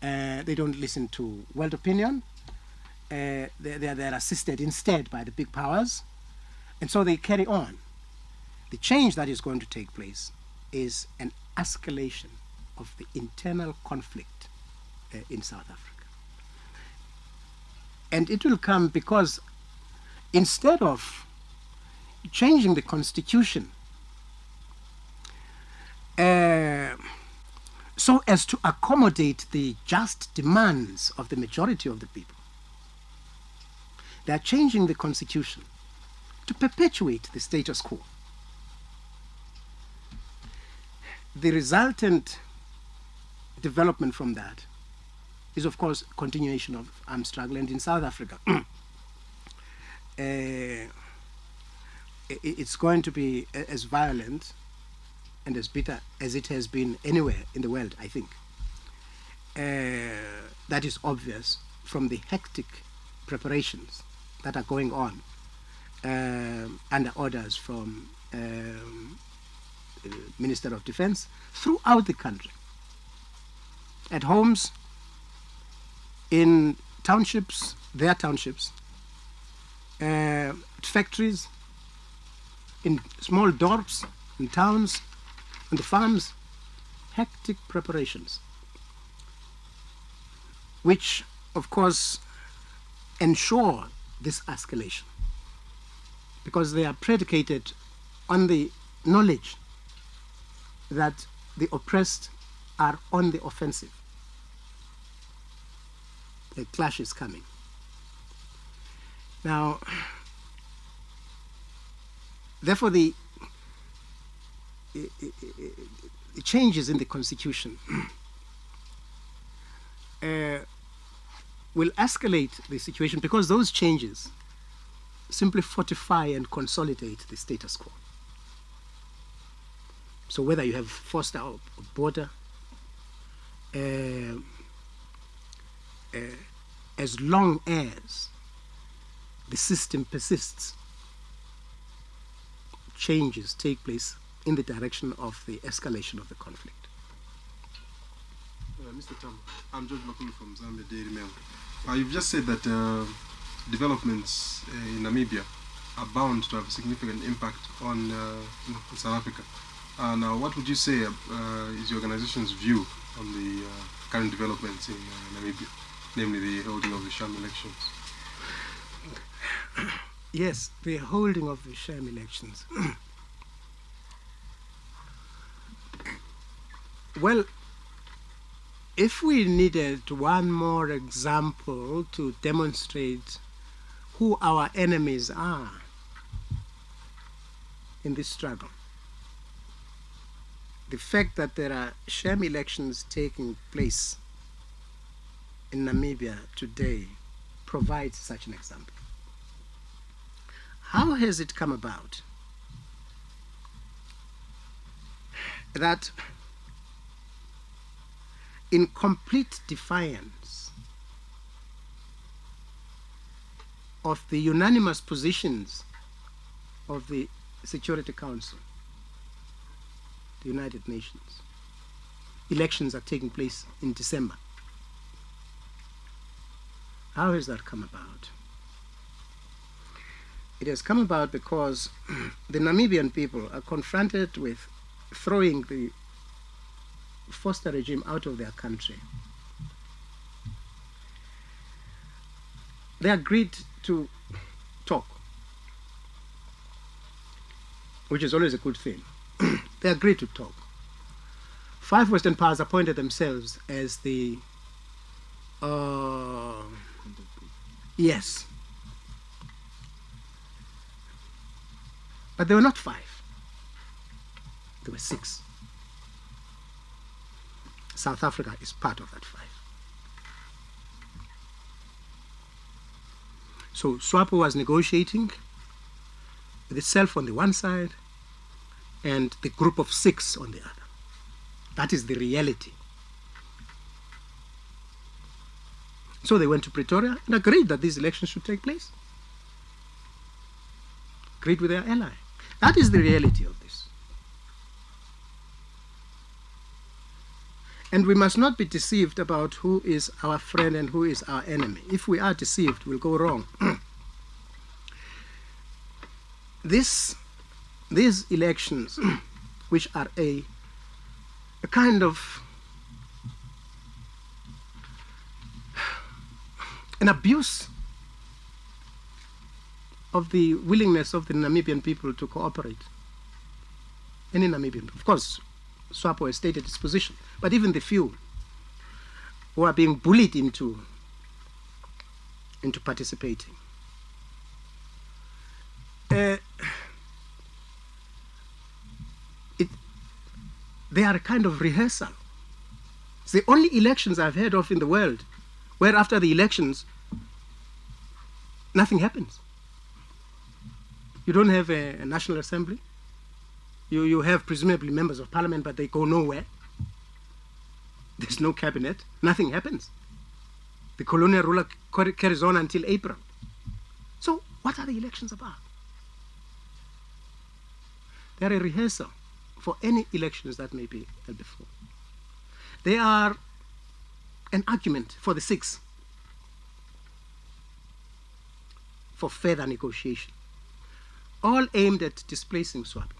They don't listen to world opinion. They're assisted instead by the big powers. And so they carry on. The change that is going to take place is an escalation of the internal conflict in South Africa. And it will come because instead of changing the constitution so as to accommodate the just demands of the majority of the people, they are changing the constitution to perpetuate the status quo. The resultant development from that is, of course, continuation of armed struggle. And in South Africa, it's going to be as violent and as bitter as it has been anywhere in the world, I think. That is obvious from the hectic preparations that are going on under orders from Minister of Defense throughout the country, at homes, in townships, their townships, factories, in small dorps, in towns, on the farms, hectic preparations, which, of course, ensure this escalation, because they are predicated on the knowledge that the oppressed are on the offensive. A clash is coming. Now, therefore, the changes in the constitution will escalate the situation, because those changes simply fortify and consolidate the status quo. So whether you have forced out a border, as long as the system persists, changes take place in the direction of the escalation of the conflict. Mr. Tambo, I'm George Makulu from Zambia Daily Mail. You've just said that developments in Namibia are bound to have a significant impact on South Africa. Now, what would you say is your organization's view on the current developments in Namibia, namely the holding of the sham elections? Yes, the holding of the sham elections. Well, if we needed one more example to demonstrate who our enemies are in this struggle, the fact that there are sham elections taking place in Namibia today provides such an example. How has it come about that, in complete defiance of the unanimous positions of the Security Council, the United Nations, elections are taking place in December? How has that come about? It has come about because the Namibian people are confronted with throwing the Foster regime out of their country. They agreed to talk, which is always a good thing. They agreed to talk. 5 Western powers appointed themselves as the yes, but they were not 5. There were 6. South Africa is part of that 5. So SWAPO was negotiating with itself on the one side and the group of 6 on the other. That is the reality. So they went to Pretoria and agreed that these elections should take place. Agreed with their ally. That is the reality of this. And we must not be deceived about who is our friend and who is our enemy. If we are deceived, we'll go wrong. These elections, which are a kind of an abuse of the willingness of the Namibian people to cooperate. Any Namibian, of course, SWAPO has stated its position, but even the few who are being bullied into participating. They are a kind of rehearsal. It's the only elections I've heard of in the world where after the elections, nothing happens. You don't have a National Assembly. You have presumably members of parliament, but they go nowhere. There's no cabinet. Nothing happens. The colonial ruler carries on until April. So what are the elections about? They're a rehearsal for any elections that may be held before. They are an argument for the six for further negotiation, all aimed at displacing SWAPO.